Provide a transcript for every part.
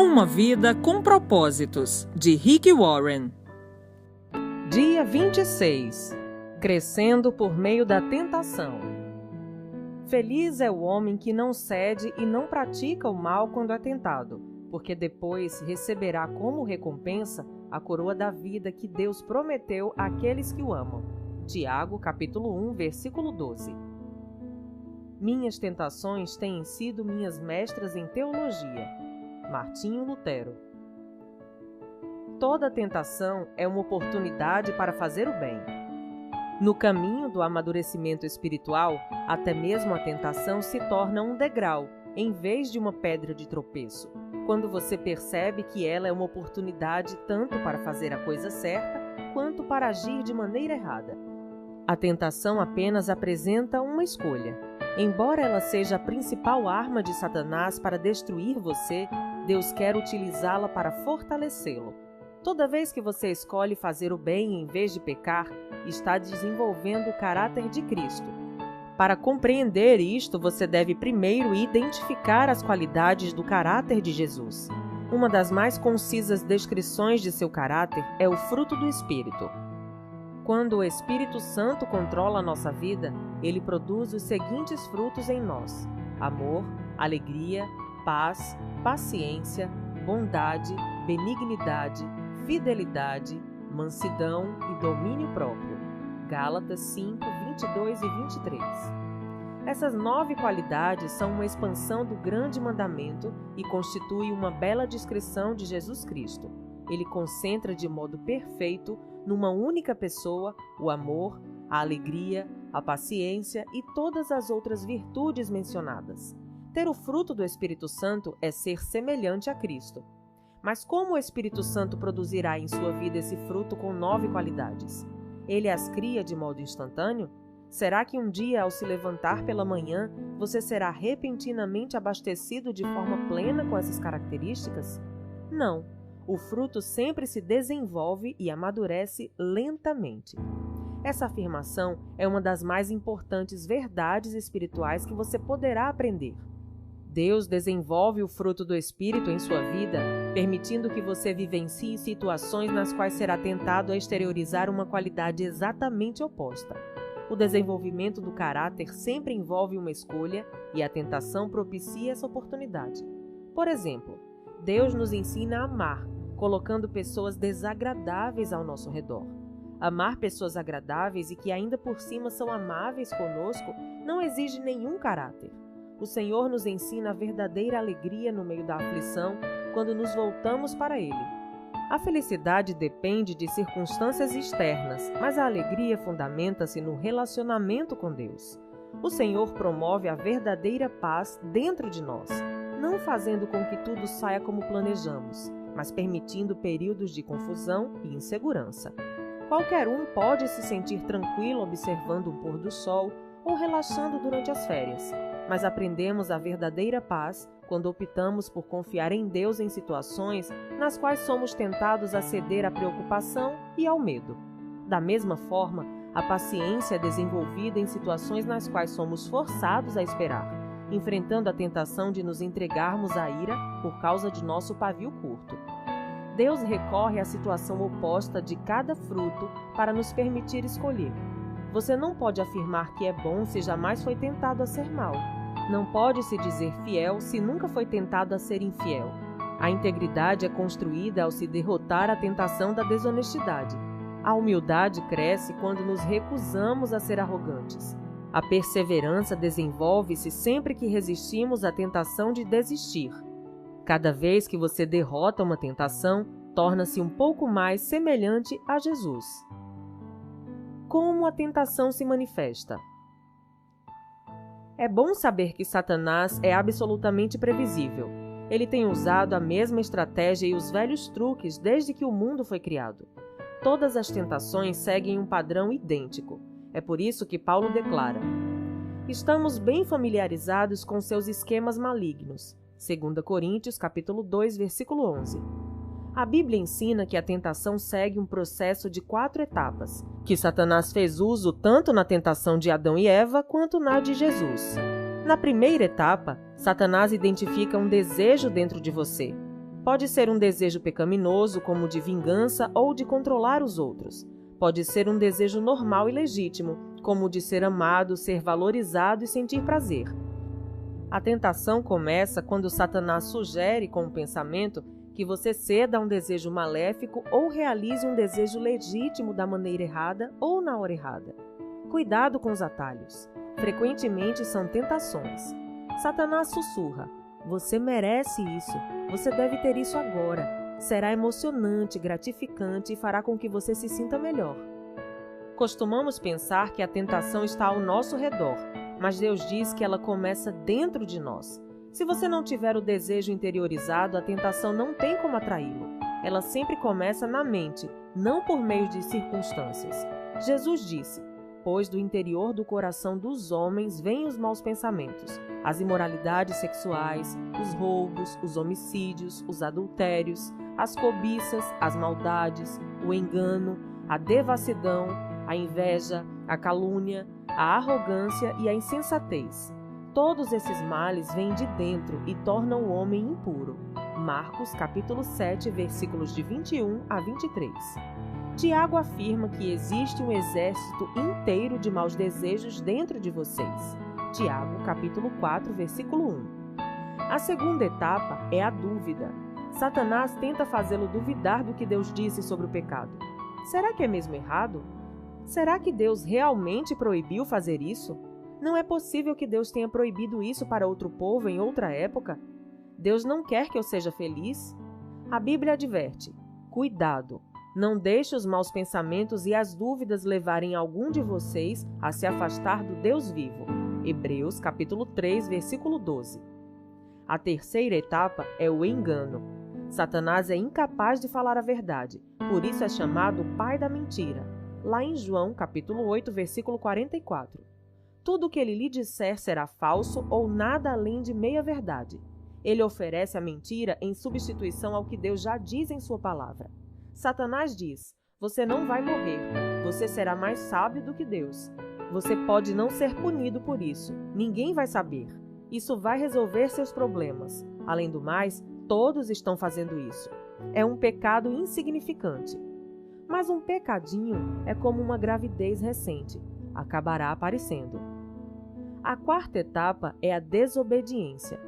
Uma vida com propósitos, de Rick Warren. Dia 26. Crescendo por meio da tentação. Feliz é o homem que não cede e não pratica o mal quando é tentado, porque depois receberá como recompensa a coroa da vida que Deus prometeu àqueles que o amam. Tiago, capítulo 1, versículo 12. Minhas tentações têm sido minhas mestras em teologia. Martinho Lutero. Toda tentação é uma oportunidade para fazer o bem. No caminho do amadurecimento espiritual, até mesmo a tentação se torna um degrau, em vez de uma pedra de tropeço, quando você percebe que ela é uma oportunidade tanto para fazer a coisa certa, quanto para agir de maneira errada. A tentação apenas apresenta uma escolha. Embora ela seja a principal arma de Satanás para destruir você, Deus quer utilizá-la para fortalecê-lo. Toda vez que você escolhe fazer o bem em vez de pecar, está desenvolvendo o caráter de Cristo. Para compreender isto, você deve primeiro identificar as qualidades do caráter de Jesus. Uma das mais concisas descrições de seu caráter é o fruto do Espírito. Quando o Espírito Santo controla a nossa vida, ele produz os seguintes frutos em nós: amor, alegria, paz, paciência, bondade, benignidade, fidelidade, mansidão e domínio próprio. Gálatas 5, 22 e 23. Essas 9 qualidades são uma expansão do grande mandamento e constituem uma bela descrição de Jesus Cristo. Ele concentra de modo perfeito, numa única pessoa, o amor, a alegria, a paciência e todas as outras virtudes mencionadas. Ter o fruto do Espírito Santo é ser semelhante a Cristo. Mas como o Espírito Santo produzirá em sua vida esse fruto com 9 qualidades? Ele as cria de modo instantâneo? Será que um dia, ao se levantar pela manhã, você será repentinamente abastecido de forma plena com essas características? Não. O fruto sempre se desenvolve e amadurece lentamente. Essa afirmação é uma das mais importantes verdades espirituais que você poderá aprender. Deus desenvolve o fruto do Espírito em sua vida, permitindo que você vivencie situações nas quais será tentado a exteriorizar uma qualidade exatamente oposta. O desenvolvimento do caráter sempre envolve uma escolha e a tentação propicia essa oportunidade. Por exemplo, Deus nos ensina a amar, colocando pessoas desagradáveis ao nosso redor. Amar pessoas agradáveis e que ainda por cima são amáveis conosco não exige nenhum caráter. O Senhor nos ensina a verdadeira alegria no meio da aflição quando nos voltamos para Ele. A felicidade depende de circunstâncias externas, mas a alegria fundamenta-se no relacionamento com Deus. O Senhor promove a verdadeira paz dentro de nós, não fazendo com que tudo saia como planejamos, mas permitindo períodos de confusão e insegurança. Qualquer um pode se sentir tranquilo observando o pôr do sol ou relaxando durante as férias, mas aprendemos a verdadeira paz quando optamos por confiar em Deus em situações nas quais somos tentados a ceder à preocupação e ao medo. Da mesma forma, a paciência é desenvolvida em situações nas quais somos forçados a esperar, enfrentando a tentação de nos entregarmos à ira por causa de nosso pavio curto. Deus recorre à situação oposta de cada fruto para nos permitir escolher. Você não pode afirmar que é bom se jamais foi tentado a ser mal. Não pode se dizer fiel se nunca foi tentado a ser infiel. A integridade é construída ao se derrotar a tentação da desonestidade. A humildade cresce quando nos recusamos a ser arrogantes. A perseverança desenvolve-se sempre que resistimos à tentação de desistir. Cada vez que você derrota uma tentação, torna-se um pouco mais semelhante a Jesus. Como a tentação se manifesta? É bom saber que Satanás é absolutamente previsível. Ele tem usado a mesma estratégia e os velhos truques desde que o mundo foi criado. Todas as tentações seguem um padrão idêntico. É por isso que Paulo declara: estamos bem familiarizados com seus esquemas malignos. 2 Coríntios, capítulo 2, versículo 11. A Bíblia ensina que a tentação segue um processo de 4 etapas, que Satanás fez uso tanto na tentação de Adão e Eva quanto na de Jesus. Na primeira etapa, Satanás identifica um desejo dentro de você. Pode ser um desejo pecaminoso, como de vingança ou de controlar os outros. Pode ser um desejo normal e legítimo, como o de ser amado, ser valorizado e sentir prazer. A tentação começa quando Satanás sugere com o pensamento que você ceda a um desejo maléfico ou realize um desejo legítimo da maneira errada ou na hora errada. Cuidado com os atalhos. Frequentemente são tentações. Satanás sussurra: você merece isso, você deve ter isso agora. Será emocionante, gratificante e fará com que você se sinta melhor. Costumamos pensar que a tentação está ao nosso redor, mas Deus diz que ela começa dentro de nós. Se você não tiver o desejo interiorizado, a tentação não tem como atraí-lo. Ela sempre começa na mente, não por meio de circunstâncias. Jesus disse: pois do interior do coração dos homens vêm os maus pensamentos, as imoralidades sexuais, os roubos, os homicídios, os adultérios, as cobiças, as maldades, o engano, a devassidão, a inveja, a calúnia, a arrogância e a insensatez. Todos esses males vêm de dentro e tornam o homem impuro. Marcos, capítulo 7, versículos de 21 a 23. Tiago afirma que existe um exército inteiro de maus desejos dentro de vocês. Tiago, capítulo 4, versículo 1. A segunda etapa é a dúvida. Satanás tenta fazê-lo duvidar do que Deus disse sobre o pecado. Será que é mesmo errado? Será que Deus realmente proibiu fazer isso? Não é possível que Deus tenha proibido isso para outro povo em outra época? Deus não quer que eu seja feliz? A Bíblia adverte: cuidado! Não deixe os maus pensamentos e as dúvidas levarem algum de vocês a se afastar do Deus vivo. Hebreus, capítulo 3, versículo 12. A terceira etapa é o engano. Satanás é incapaz de falar a verdade, por isso é chamado o pai da mentira. Lá em João, capítulo 8, versículo 44. Tudo o que ele lhe disser será falso ou nada além de meia-verdade. Ele oferece a mentira em substituição ao que Deus já diz em sua palavra. Satanás diz: você não vai morrer, você será mais sábio do que Deus. Você pode não ser punido por isso, ninguém vai saber. Isso vai resolver seus problemas. Além do mais, todos estão fazendo isso. É um pecado insignificante. Mas um pecadinho é como uma gravidez recente, acabará aparecendo. A quarta etapa é a desobediência.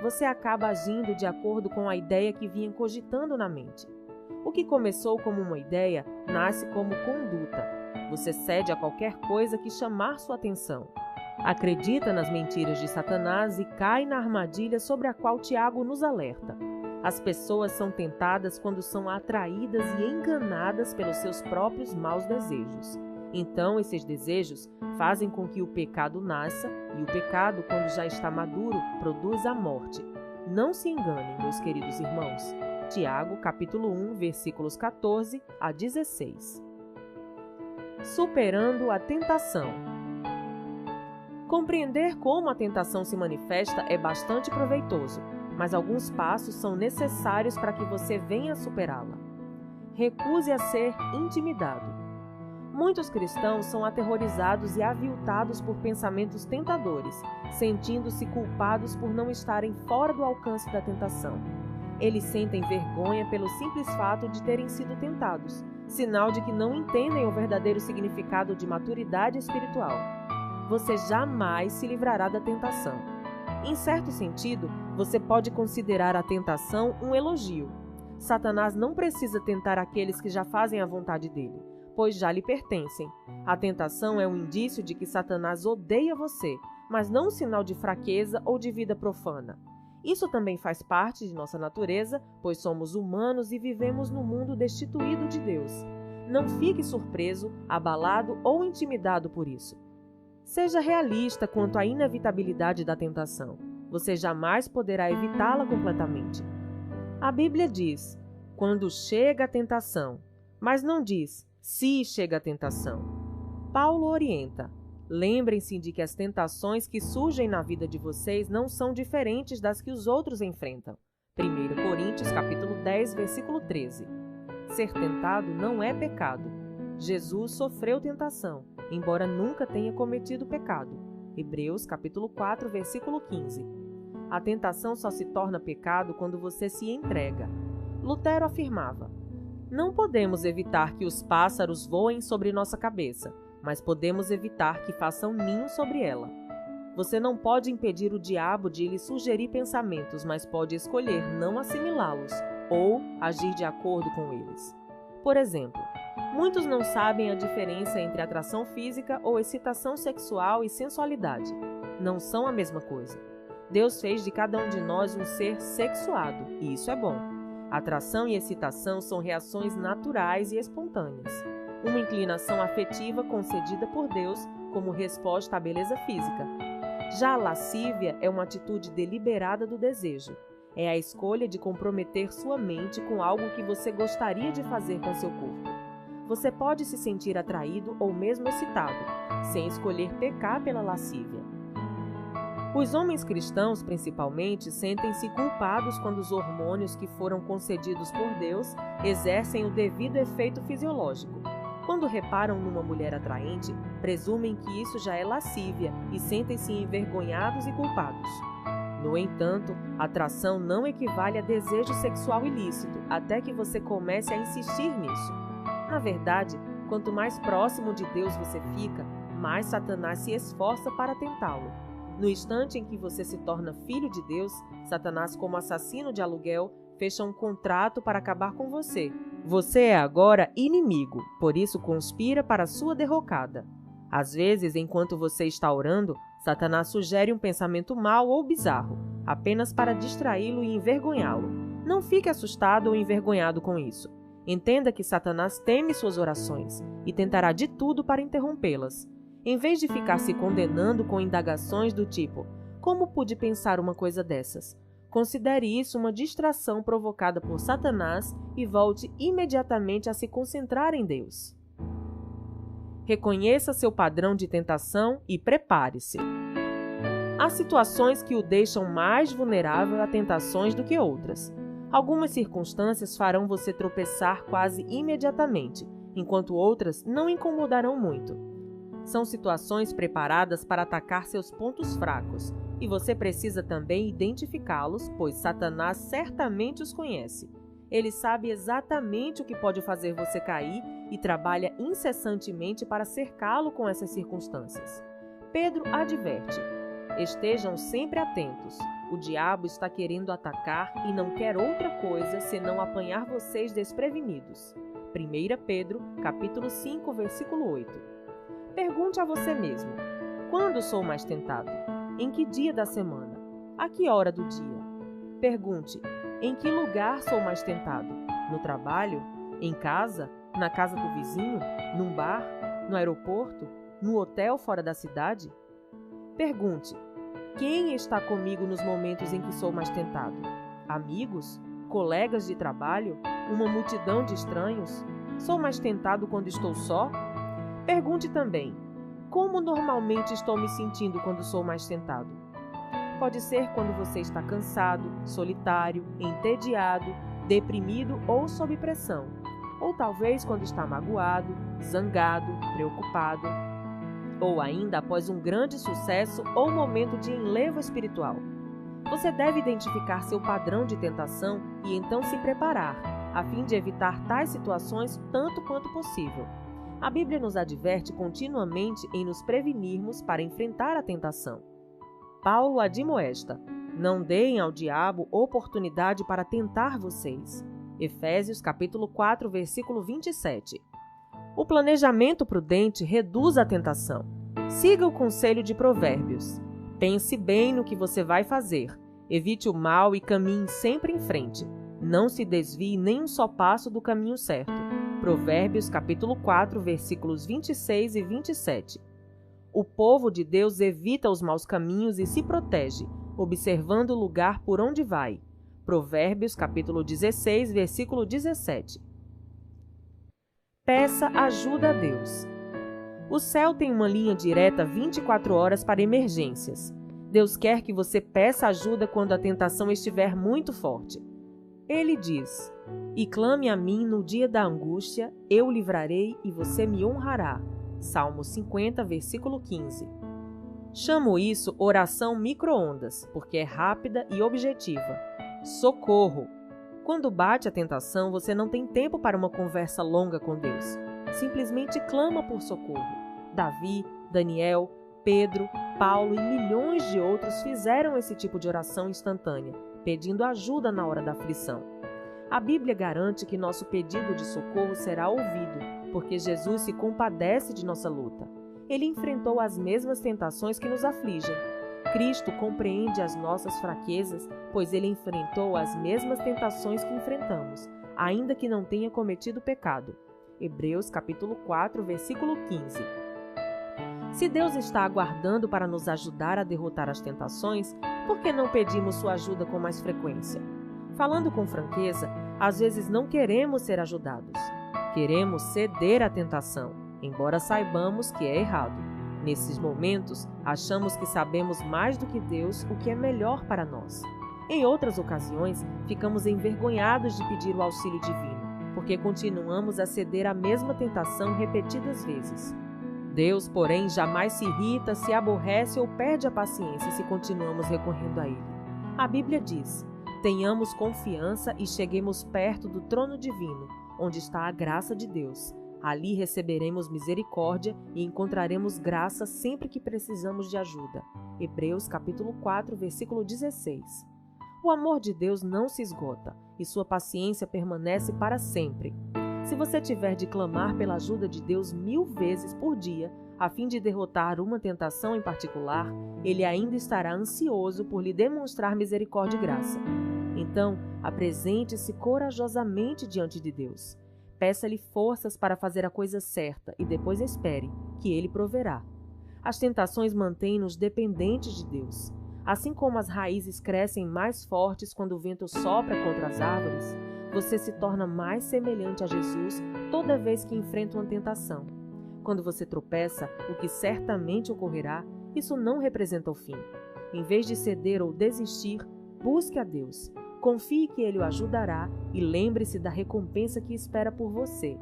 Você acaba agindo de acordo com a ideia que vinha cogitando na mente. O que começou como uma ideia, nasce como conduta. Você cede a qualquer coisa que chamar sua atenção. Acredita nas mentiras de Satanás e cai na armadilha sobre a qual Tiago nos alerta. As pessoas são tentadas quando são atraídas e enganadas pelos seus próprios maus desejos. Então, esses desejos fazem com que o pecado nasça, e o pecado, quando já está maduro, produz a morte. Não se enganem, meus queridos irmãos. Tiago, capítulo 1, versículos 14 a 16. Superando a tentação. Compreender como a tentação se manifesta é bastante proveitoso, mas alguns passos são necessários para que você venha a superá-la. Recuse a ser intimidado. Muitos cristãos são aterrorizados e aviltados por pensamentos tentadores, sentindo-se culpados por não estarem fora do alcance da tentação. Eles sentem vergonha pelo simples fato de terem sido tentados, sinal de que não entendem o verdadeiro significado de maturidade espiritual. Você jamais se livrará da tentação. Em certo sentido, você pode considerar a tentação um elogio. Satanás não precisa tentar aqueles que já fazem a vontade dele, pois já lhe pertencem. A tentação é um indício de que Satanás odeia você, mas não um sinal de fraqueza ou de vida profana. Isso também faz parte de nossa natureza, pois somos humanos e vivemos num mundo destituído de Deus. Não fique surpreso, abalado ou intimidado por isso. Seja realista quanto à inevitabilidade da tentação. Você jamais poderá evitá-la completamente. A Bíblia diz: quando chega a tentação, mas não diz se chega a tentação. Paulo orienta: lembrem-se de que as tentações que surgem na vida de vocês não são diferentes das que os outros enfrentam. 1 Coríntios capítulo 10, versículo 13. Ser tentado não é pecado. Jesus sofreu tentação, embora nunca tenha cometido pecado. Hebreus capítulo 4, versículo 15. A tentação só se torna pecado quando você se entrega. Lutero afirmava: não podemos evitar que os pássaros voem sobre nossa cabeça, mas podemos evitar que façam ninho sobre ela. Você não pode impedir o diabo de lhe sugerir pensamentos, mas pode escolher não assimilá-los ou agir de acordo com eles. Por exemplo, muitos não sabem a diferença entre atração física ou excitação sexual e sensualidade. Não são a mesma coisa. Deus fez de cada um de nós um ser sexuado, e isso é bom. Atração e excitação são reações naturais e espontâneas. Uma inclinação afetiva concedida por Deus como resposta à beleza física. Já a lascívia é uma atitude deliberada do desejo. É a escolha de comprometer sua mente com algo que você gostaria de fazer com seu corpo. Você pode se sentir atraído ou mesmo excitado, sem escolher pecar pela lascívia. Os homens cristãos, principalmente, sentem-se culpados quando os hormônios que foram concedidos por Deus exercem o devido efeito fisiológico. Quando reparam numa mulher atraente, presumem que isso já é lascívia e sentem-se envergonhados e culpados. No entanto, atração não equivale a desejo sexual ilícito, até que você comece a insistir nisso. Na verdade, quanto mais próximo de Deus você fica, mais Satanás se esforça para tentá-lo. No instante em que você se torna filho de Deus, Satanás, como assassino de aluguel, fecha um contrato para acabar com você. Você é agora inimigo, por isso conspira para sua derrocada. Às vezes, enquanto você está orando, Satanás sugere um pensamento mau ou bizarro, apenas para distraí-lo e envergonhá-lo. Não fique assustado ou envergonhado com isso. Entenda que Satanás teme suas orações e tentará de tudo para interrompê-las. Em vez de ficar se condenando com indagações do tipo: como pude pensar uma coisa dessas? Considere isso uma distração provocada por Satanás e volte imediatamente a se concentrar em Deus. Reconheça seu padrão de tentação e prepare-se. Há situações que o deixam mais vulnerável a tentações do que outras. Algumas circunstâncias farão você tropeçar quase imediatamente, enquanto outras não incomodarão muito. São situações preparadas para atacar seus pontos fracos, e você precisa também identificá-los, pois Satanás certamente os conhece. Ele sabe exatamente o que pode fazer você cair e trabalha incessantemente para cercá-lo com essas circunstâncias. Pedro adverte: estejam sempre atentos. O diabo está querendo atacar e não quer outra coisa senão apanhar vocês desprevenidos. 1 Pedro, capítulo 5, versículo 8. Pergunte a você mesmo: quando sou mais tentado? Em que dia da semana? A que hora do dia? Pergunte: em que lugar sou mais tentado? No trabalho? Em casa? Na casa do vizinho? Num bar? No aeroporto? No hotel fora da cidade? Pergunte: quem está comigo nos momentos em que sou mais tentado? Amigos? Colegas de trabalho? Uma multidão de estranhos? Sou mais tentado quando estou só? Pergunte também: como normalmente estou me sentindo quando sou mais tentado? Pode ser quando você está cansado, solitário, entediado, deprimido ou sob pressão. Ou talvez quando está magoado, zangado, preocupado. Ou ainda após um grande sucesso ou momento de enlevo espiritual. Você deve identificar seu padrão de tentação e então se preparar, a fim de evitar tais situações tanto quanto possível. A Bíblia nos adverte continuamente em nos prevenirmos para enfrentar a tentação. Paulo admoesta: não deem ao diabo oportunidade para tentar vocês. Efésios capítulo 4, versículo 27. O planejamento prudente reduz a tentação. Siga o conselho de Provérbios. Pense bem no que você vai fazer. Evite o mal e caminhe sempre em frente. Não se desvie nem um só passo do caminho certo. Provérbios capítulo 4, versículos 26 e 27. O povo de Deus evita os maus caminhos e se protege, observando o lugar por onde vai. Provérbios capítulo 16, versículo 17. Peça ajuda a Deus. O céu tem uma linha direta 24 horas para emergências. Deus quer que você peça ajuda quando a tentação estiver muito forte. Ele diz: e clame a mim no dia da angústia, eu o livrarei e você me honrará. Salmo 50, versículo 15. Chamo isso oração micro-ondas, porque é rápida e objetiva. Socorro! Quando bate a tentação, você não tem tempo para uma conversa longa com Deus. Simplesmente clama por socorro. Davi, Daniel, Pedro, Paulo e milhões de outros fizeram esse tipo de oração instantânea, pedindo ajuda na hora da aflição. A Bíblia garante que nosso pedido de socorro será ouvido, porque Jesus se compadece de nossa luta. Ele enfrentou as mesmas tentações que nos afligem. Cristo compreende as nossas fraquezas, pois ele enfrentou as mesmas tentações que enfrentamos, ainda que não tenha cometido pecado. Hebreus capítulo 4, versículo 15. Se Deus está aguardando para nos ajudar a derrotar as tentações, por que não pedimos sua ajuda com mais frequência? Falando com franqueza, às vezes não queremos ser ajudados. Queremos ceder à tentação, embora saibamos que é errado. Nesses momentos, achamos que sabemos mais do que Deus o que é melhor para nós. Em outras ocasiões, ficamos envergonhados de pedir o auxílio divino, porque continuamos a ceder à mesma tentação repetidas vezes. Deus, porém, jamais se irrita, se aborrece ou perde a paciência se continuamos recorrendo a Ele. A Bíblia diz: tenhamos confiança e cheguemos perto do trono divino, onde está a graça de Deus. Ali receberemos misericórdia e encontraremos graça sempre que precisamos de ajuda. Hebreus capítulo 4, versículo 16. O amor de Deus não se esgota e sua paciência permanece para sempre. Se você tiver de clamar pela ajuda de Deus 1000 vezes por dia, a fim de derrotar uma tentação em particular, Ele ainda estará ansioso por lhe demonstrar misericórdia e graça. Então, apresente-se corajosamente diante de Deus. Peça-lhe forças para fazer a coisa certa e depois espere, que Ele proverá. As tentações mantêm-nos dependentes de Deus. Assim como as raízes crescem mais fortes quando o vento sopra contra as árvores, você se torna mais semelhante a Jesus toda vez que enfrenta uma tentação. Quando você tropeça, o que certamente ocorrerá, isso não representa o fim. Em vez de ceder ou desistir, busque a Deus. Confie que Ele o ajudará e lembre-se da recompensa que espera por você.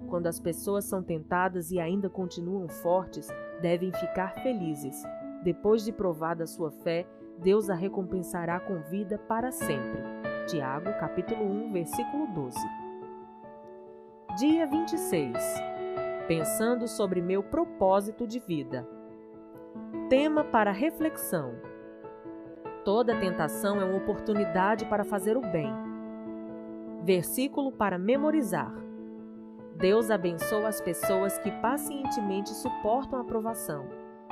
Quando as pessoas são tentadas e ainda continuam fortes, devem ficar felizes. Depois de provada a sua fé, Deus a recompensará com vida para sempre. Tiago, capítulo 1, versículo 12. Dia 26. Pensando sobre meu propósito de vida. Tema para reflexão. Toda tentação é uma oportunidade para fazer o bem. Versículo para memorizar. Deus abençoa as pessoas que pacientemente suportam a provação.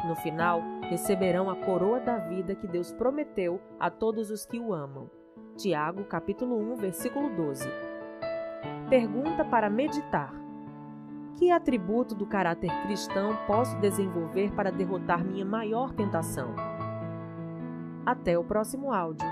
No final, receberão a coroa da vida que Deus prometeu a todos os que o amam. Tiago, capítulo 1, versículo 12. Pergunta para meditar. Que atributo do caráter cristão posso desenvolver para derrotar minha maior tentação? Até o próximo áudio.